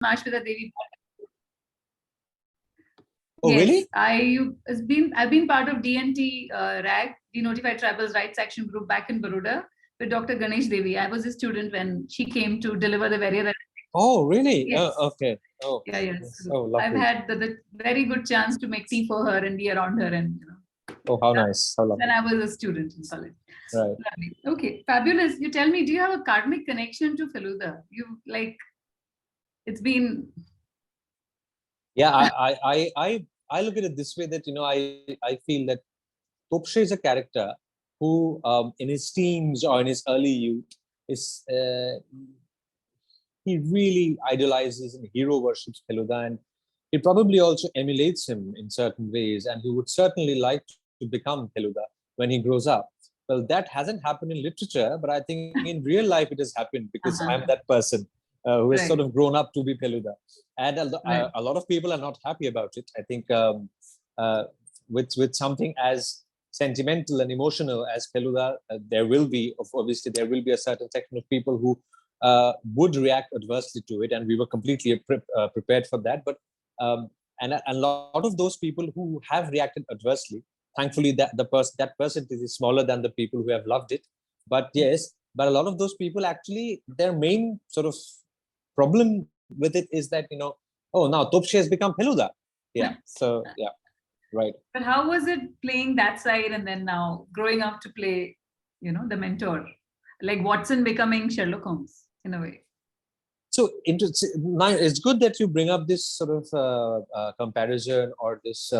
Mahashveta Devi. Oh, yes, really? I've been part of DNT RAG, Denotified Tribes Rights Action Group back in Baroda with Dr Ganesh Devy. I was a student when she came to deliver the very. Oh, really? Yes. Okay. Oh, yeah, yes. Oh, lovely. I've had the very good chance to make tea for her and be around her, and oh, how nice! How lovely. When I was a student in college. Right. Lovely. Okay, fabulous. You tell me, do you have a karmic connection to Feluda? It's been. Yeah, I look at it this way, that I feel that Topshe is a character who, in his teens or in his early youth, is he really idolizes and hero worships Feluda, and he probably also emulates him in certain ways, and he would certainly like to become Feluda when he grows up. Well, that hasn't happened in literature, but I think in real life it has happened, because I'm that person who has sort of grown up to be Feluda. And a lot of people are not happy about it. I think with something as sentimental and emotional as Feluda, there will be a certain section of people who would react adversely to it, and we were completely prepared for that. But and a lot of those people who have reacted adversely, thankfully that percentage is smaller than the people who have loved it. But yes, but a lot of those people, actually, their main sort of problem with it is that, oh, now Topshe has become Feluda. Yeah. So yeah, right. But how was it playing that side, and then now growing up to play, the mentor, like Watson becoming Sherlock Holmes in a way? So it's good that you bring up this sort of comparison, or this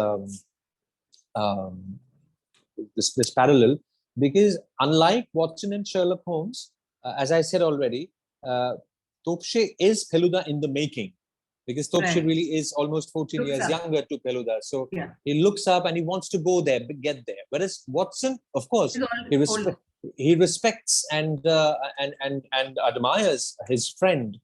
this parallel, because unlike Watson and Sherlock Holmes, as I said already, Topshe is Feluda in the making, because Topshe really is almost 14 years younger to Feluda. So he looks up and he wants to go there, get there. Whereas Watson, of course, he respects and admires his friend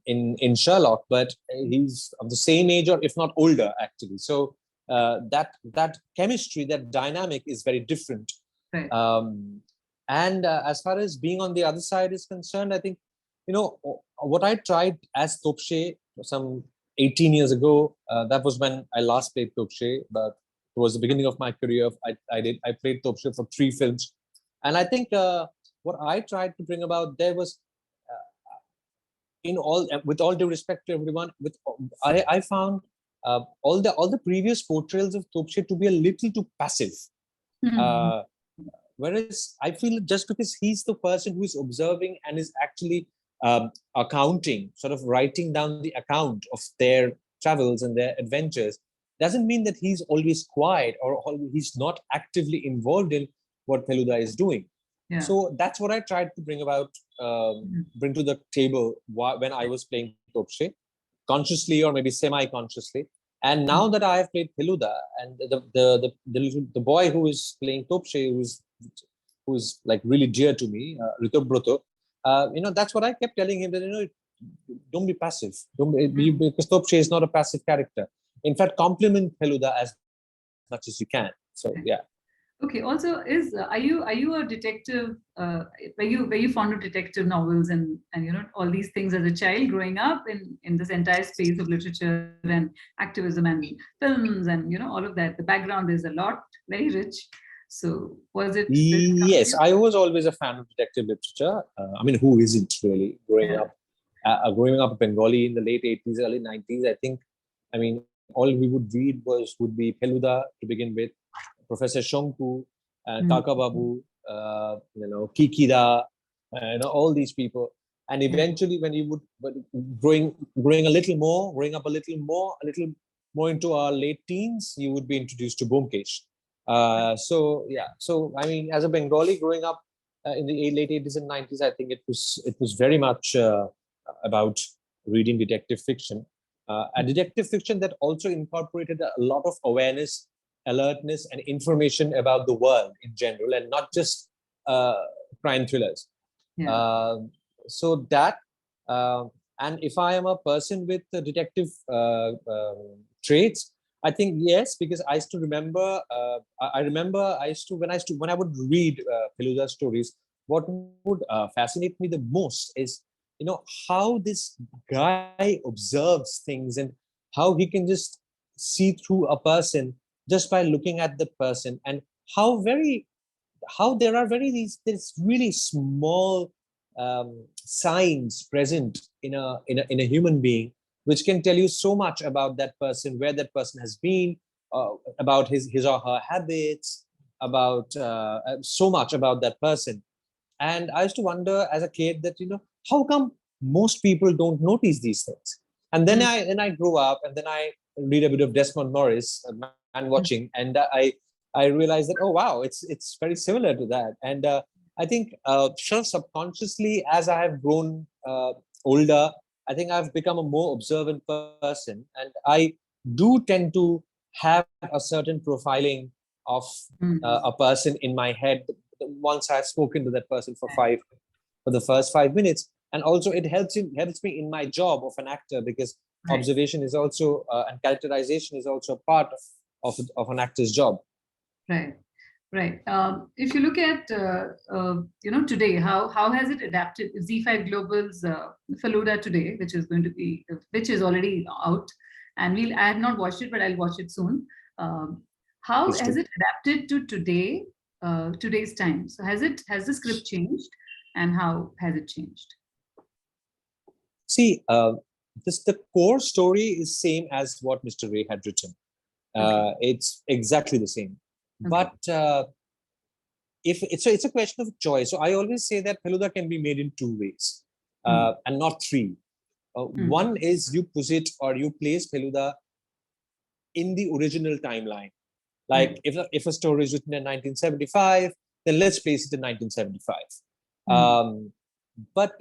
in Sherlock, but he's of the same age, or if not older, actually. So that chemistry, that dynamic is very different. Right. And as far as being on the other side is concerned, I think, what I tried as Topshe some 18 years ago, that was when I last played Topshe, but it was the beginning of my career. I played Topshe for 3 films. And I think what I tried to bring about there was, with all due respect to everyone, I found all the previous portrayals of Topshe to be a little too passive. Whereas I feel just because he's the person who is observing and is actually accounting, sort of writing down the account of their travels and their adventures, doesn't mean that he's always quiet, or he's not actively involved in what Feluda is doing. Yeah. So that's what I tried to bring to the table when I was playing Topshe, consciously or maybe semi-consciously. And now that I have played Feluda, and the boy who is playing Topshe, who's like really dear to me, Ritwik Ghatak, that's what I kept telling him, that don't be passive, because Topshe is not a passive character. In fact, compliment Feluda as much as you can. So yeah. Okay. Also, are you a detective? Were you fond of detective novels and all these things as a child growing up in this entire space of literature and activism and films and all of that? The background is a lot, very rich. So was it? Yes, I was always a fan of detective literature. I mean, who isn't really? Growing up Bengali in the late 80s, early 90s, I think. I mean, all we would read would be Feluda to begin with, Professor Shonku, Kaka Babu, Kikida, all these people. And eventually, when you would growing up a little more into our late teens, you would be introduced to Byomkesh. So I mean, as a Bengali growing up in the late 80s and 90s, I think it was very much about reading detective fiction, a detective fiction that also incorporated a lot of awareness, alertness, and information about the world in general, and not just crime thrillers. So that, and if I am a person with detective traits, I think yes, because I used to remember. When I would read Feluda's stories, what would fascinate me the most is how this guy observes things and how he can just see through a person just by looking at the person, and how there are this really small signs present in a human being, which can tell you so much about that person, where that person has been, about his or her habits, about so much about that person. And I used to wonder as a kid that, how come most people don't notice these things? And then I grew up, and then I read a bit of Desmond Morris, Man Watching, and I realized that, oh wow, it's very similar to that. And I think subconsciously, as I have grown older, I think I've become a more observant person, and I do tend to have a certain profiling of a person in my head once I've spoken to that person for the first 5 minutes. And also it helps me in my job of an actor, because observation is also and characterization is also a part of an actor's job. Right. If you look at today, how has it adapted? Z5 Global's Feluda today, which is already out, and I have not watched it, but I'll watch it soon. How has it adapted to today's time? So has the script changed, and how has it changed? See, the core story is same as what Mr. Ray had written. It's exactly the same. But it's a question of choice. So I always say that Feluda can be made in two ways, and not three. One is you place Feluda in the original timeline. Like if a story is written in 1975, then let's place it in 1975. But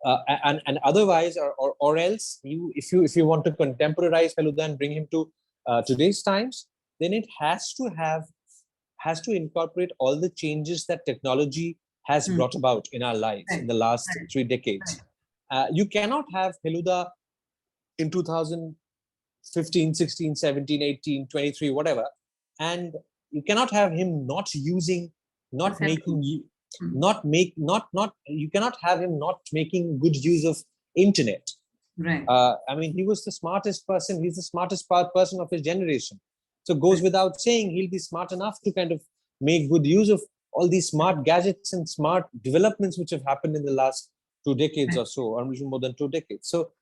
and otherwise, or else, if you want to contemporize Feluda and bring him to today's times, then it has to incorporate all the changes that technology has brought about in our lives in the last 3 decades. You cannot have Feluda in 2015, 16, 17, 18, 23, whatever, and you cannot have him you cannot have him not making good use of internet. I mean, he was the smartest person. He's the smartest person of his generation. So it goes without saying, he'll be smart enough to kind of make good use of all these smart gadgets and smart developments which have happened in the last 2 decades or so, or even more than 2 decades. So,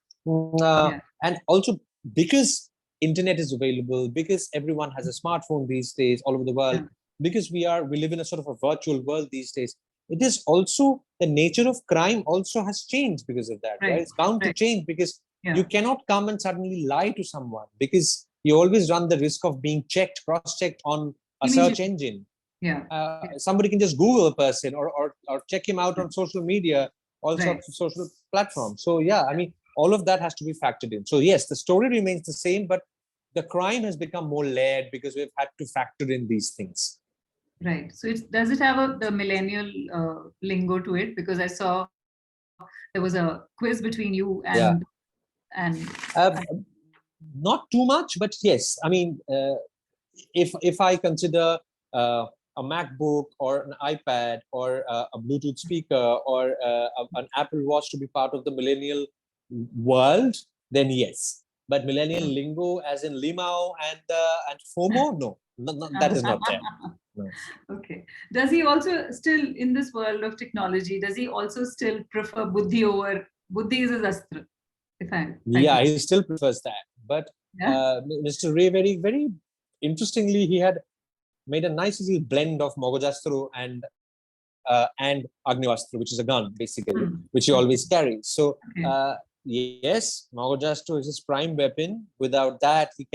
and also because internet is available, because everyone has a smartphone these days all over the world, because we live in a sort of a virtual world these days, it is also the nature of crime also has changed because of that. Right? It's bound to change, because you cannot come and suddenly lie to someone, because you always run the risk of being cross-checked on a search engine. Somebody can just Google a person or check him out on social media, all sorts of social platforms. So I mean, all of that has to be factored in. So yes, the story remains the same, but the crime has become more layered because we've had to factor in these things. Right. So does it have the millennial lingo to it? Because I saw there was a quiz between you and not too much, but yes. I mean, if I consider a MacBook or an iPad or a Bluetooth speaker or an Apple Watch to be part of the millennial world, then yes. But millennial lingo, as in limao and FOMO, no, that is not there. No. Okay. Does he also still, in this world of technology, does he also still prefer buddhi over buddhi is his astra? He still prefers that. But Mr. Ray, very, very interestingly, he had made a nice little blend of Mogajastro and Agnivastro, which is a gun, basically, which he always carries. So, yes, Mogajastro is his prime weapon. Without that, he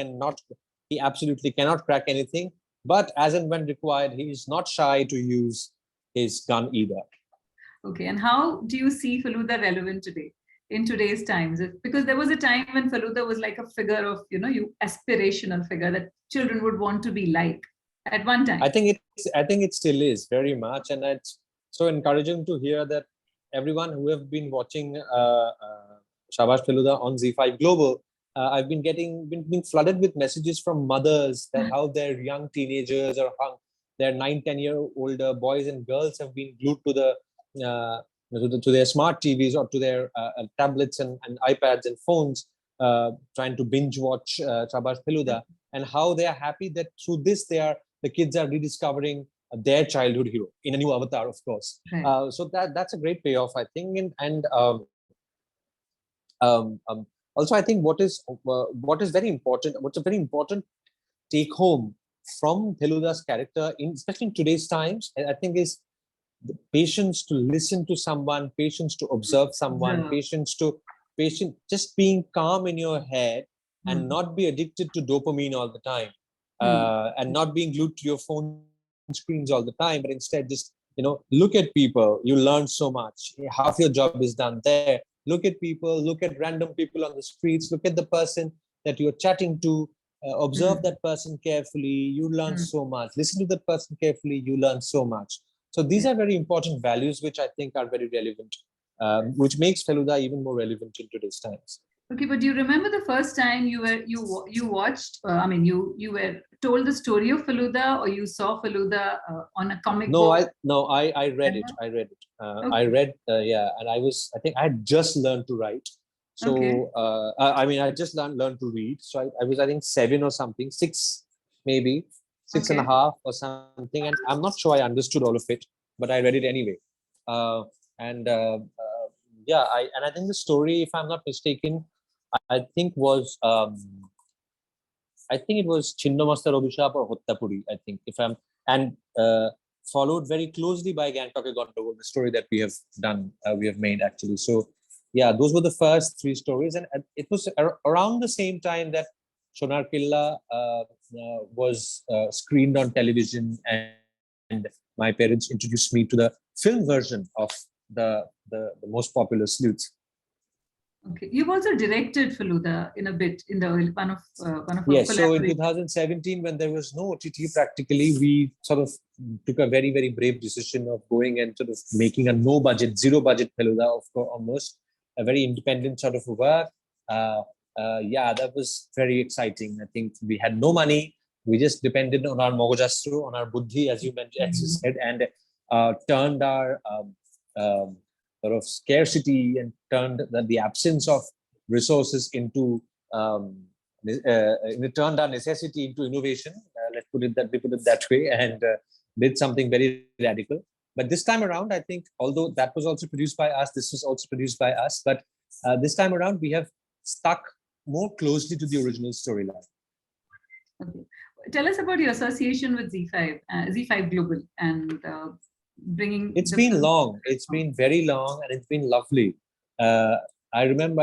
absolutely cannot crack anything. But as and when required, he is not shy to use his gun either. Okay, and how do you see Feluda relevant today, in today's times? Because there was a time when Feluda was like a figure of, aspirational figure that children would want to be like at one time. I think it still is very much, and it's so encouraging to hear that everyone who have been watching Shabash Feluda on Z5 Global, I've been being flooded with messages from mothers that how their young teenagers or their 9-10-year-old boys and girls have been glued to to their smart TVs or to their tablets and iPads and phones, trying to binge watch Shabash Feluda, and how they are happy that through this the kids are rediscovering their childhood hero in a new avatar, of course. Right. So that's a great payoff, I think. And also, I think what is very important, what's a very important take home from Feluda's character, especially in today's times, I think, is the patience to listen to someone, patience to observe someone, patient, just being calm in your head and not be addicted to dopamine all the time, and not being glued to your phone screens all the time, but instead just look at people. You learn so much. Half your job is done there. Look at people. Look at random people on the streets. Look at the person that you're chatting to. Observe that person carefully. You learn so much. Listen to that person carefully. You learn so much. So these are very important values, which I think are very relevant, which makes Feluda even more relevant in today's times. Okay, but do you remember the first time you watched? You were told the story of Feluda, or you saw Feluda on a comic book? I read it. I read it. Okay. I read, and I think I had just learned to write. So Okay. I just learned to read. So I was, I think, 7 or something, 6 maybe, six and a half or something, and I'm not sure I understood all of it, but I read it anyway. And I think the story, if I'm not mistaken, I think it was Chinnamasta Robishap or Hottapuri, I think, if I'm, and followed very closely by Gangtok Gondogol, the story that we have made actually. So yeah, those were the first 3 stories, and it was around the same time that Sonar Killa was screened on television, and my parents introduced me to the film version of the most popular sleuths. Okay, you've also directed Feluda in a bit in the early one of yes. So in 2017, when there was no OTT, practically we sort of took a very, very brave decision of going and sort of making a zero budget Feluda, of course, almost a very independent sort of work. That was very exciting. I think we had no money. We just depended on our mogojastro, on our buddhi, as you mentioned, as you said, and turned our sort of scarcity and turned the absence of resources into turned our necessity into innovation. Let's put it that way, and did something very radical. But this time around, I think, although that was also produced by us, this was also produced by us, but this time around we have stuck more closely to the original storyline. Okay. Tell us about your association with Z5 Global, and bringing. It's been long. It's been very long, and it's been lovely. I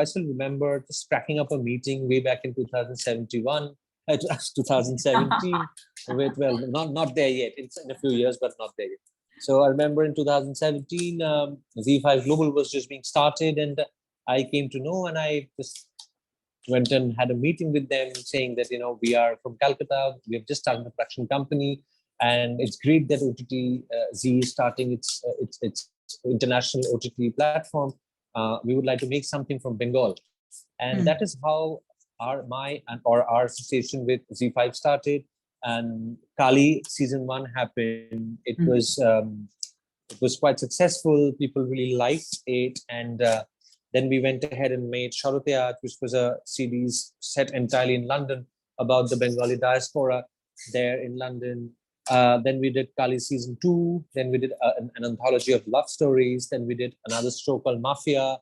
still remember just cracking up a meeting way back in 2017. Not there yet. It's in a few years, but not there yet. So I remember in 2017, Z5 Global was just being started, and I came to know, and I just went and had a meeting with them, saying that we are from Calcutta, we have just started a production company, and it's great that OTT Z is starting its international OTT platform. We would like to make something from Bengal, and that is how our association with Z5 started. And Kali season 1 happened. It was quite successful. People really liked it, and then we went ahead and made Sharoteyat, which was a series set entirely in London about the Bengali diaspora there in London. Then we did Kali season 2. Then we did an anthology of love stories. Then we did another show called Mafia,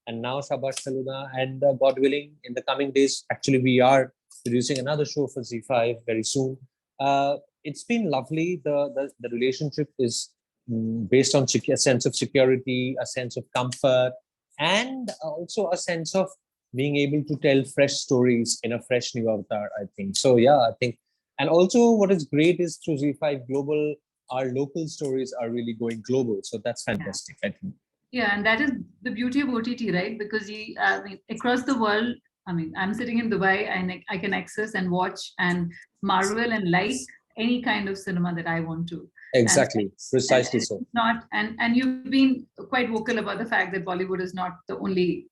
and now Shabash Feluda. And God willing, in the coming days, actually we are producing another show for Z5 very soon. It's been lovely. The relationship is based on a sense of security, a sense of comfort, and also a sense of being able to tell fresh stories in a fresh new avatar, I think. So yeah, I think. And also what is great is through Z5 Global, our local stories are really going global. So that's fantastic, I think. Yeah, and that is the beauty of OTT, right? Because across the world, I'm sitting in Dubai, and I can access and watch and marvel and like any kind of cinema that I want to. Exactly, precisely so. And you've been quite vocal about the fact that Bollywood is not the only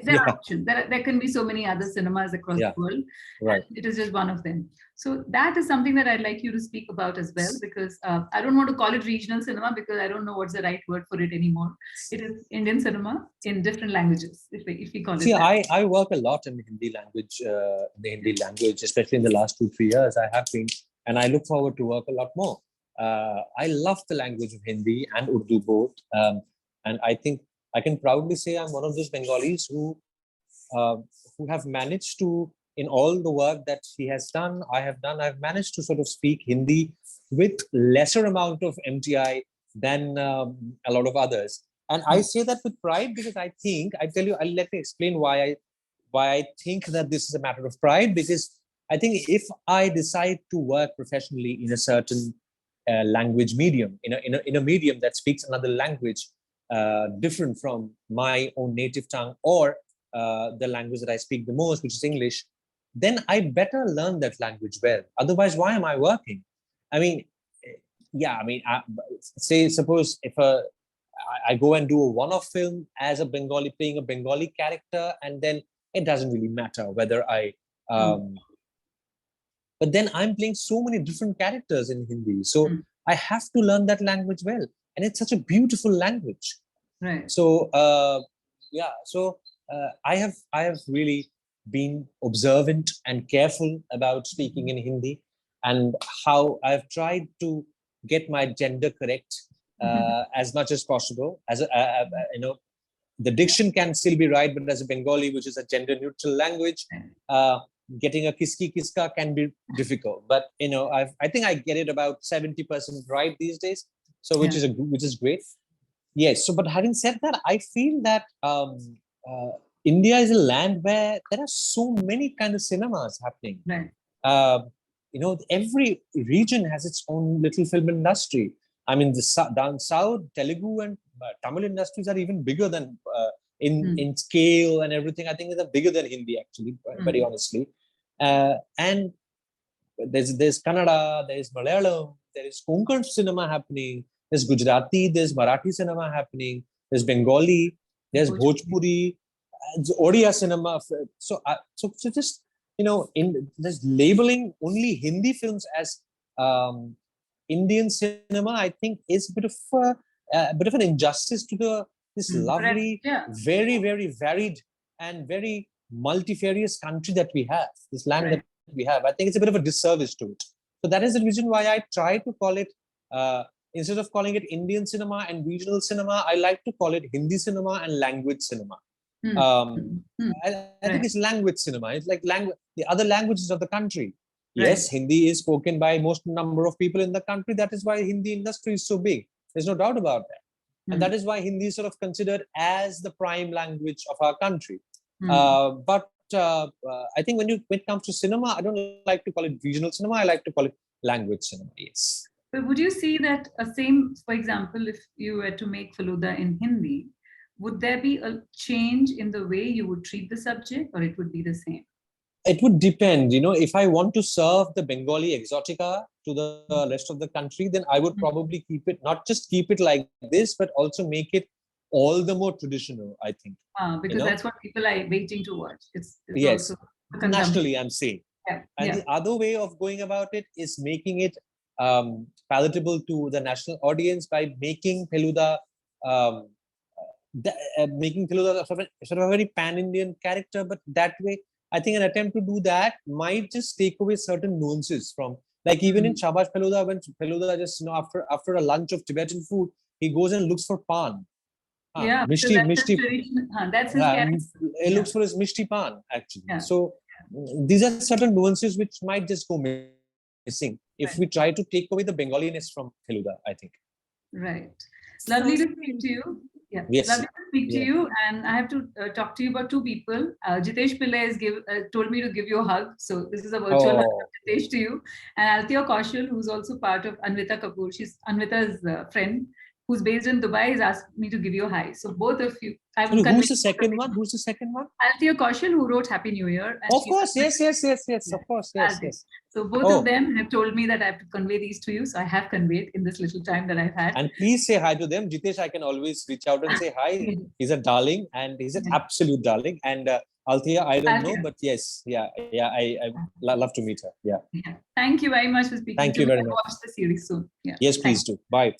There are options. There can be so many other cinemas across the world. Right. It is just one of them. So that is something that I'd like you to speak about as well, because I don't want to call it regional cinema because I don't know what's the right word for it anymore. It is Indian cinema in different languages, if we call it See, that. I work a lot in the Hindi language, especially in the last 2-3 years. I have been, and I look forward to work a lot more. I love the language of Hindi and Urdu both, and I think I can proudly say I'm one of those Bengalis who have managed to, in all the work that he has done, I've managed to sort of speak Hindi with lesser amount of MTI than a lot of others. And I say that with pride because I tell you, let me explain why I think that this is a matter of pride, because I think if I decide to work professionally in a certain language medium, in a medium that speaks another language different from my own native tongue or the language that I speak the most, which is English, then I better learn that language well. Otherwise, why am I working? I mean, suppose if I go and do a one-off film as a Bengali, playing a Bengali character, and then it doesn't really matter whether but then I'm playing so many different characters in Hindi. So I have to learn that language well. And it's such a beautiful language. Right. So, I have really been observant and careful about speaking in Hindi, and how I've tried to get my gender correct as much as possible. The diction can still be right, but as a Bengali, which is a gender neutral language, getting a kiski kiska can be difficult. But I think I get it about 70% right these days. So which is great. Yes. So, but having said that, I feel that India is a land where there are so many kind of cinemas happening. Right. Every region has its own little film industry. I mean, down south, Telugu and Tamil industries are even bigger than in scale and everything. I think they're bigger than Hindi, actually, very honestly. And there's Kannada, there's Malayalam, there is Konkan cinema happening, there's Gujarati, there's Marathi cinema happening, there's Bengali, there's Bhojpuri, Odia cinema. So just just labeling only Hindi films as Indian cinema, I think, is a bit of an injustice to this lovely, very, very varied and very multifarious country that we have, this land that we have. I think it's a bit of a disservice to it. So that is the reason why I try to call it, instead of calling it Indian cinema and regional cinema, I like to call it Hindi cinema and language cinema. I think it's language cinema. It's like the other languages of the country. Yes, Hindi is spoken by most number of people in the country. That is why Hindi industry is so big. There's no doubt about that. And that is why Hindi is sort of considered as the prime language of our country. But I think when it comes to cinema, I don't like to call it regional cinema. I like to call it language cinema. Yes. But would you see that for example, if you were to make Feluda in Hindi, would there be a change in the way you would treat the subject, or it would be the same? It would depend. If I want to serve the Bengali exotica to the rest of the country, then I would probably not just keep it like this, but also make it all the more traditional, I think. Because that's what people are waiting to watch. It's yes, also nationally, I'm saying. And the other way of going about it is making it palatable to the national audience by making Feluda sort of a very pan-Indian character. But that way, I think an attempt to do that might just take away certain nuances from, like even in Shabash Feluda, when Feluda just after a lunch of Tibetan food, he goes and looks for pan. Mishti. That's his character. He looks for his Mishti pan, actually. So these are certain nuances which might just go missing if we try to take away the Bengaliness from Feluda, I think. Right. Lovely to speak to you. Yeah, yes. Lovely to speak to you. And I have to talk to you about two people. Jitesh Pillai has told me to give you a hug. So this is a virtual hug of Jitesh to you. And Althea Kaushal, who's also part of Anvita Kapoor. She's Anvita's friend, who's based in Dubai, has asked me to give you a hi. So both of you. Who's the second one? Althea Kaushal, who wrote Happy New Year. Of course, yes. Of course, yes. So both of them have told me that I have to convey these to you. So I have conveyed in this little time that I've had. And please say hi to them. Jitesh, I can always reach out and say hi. He's a darling, and he's an absolute darling. And Althea, I don't know, but yes, I love to meet her. Yeah. Thank you very much for speaking Thank to you me. very I'll much. watch the series soon. Yes, please do. Bye. Thank you.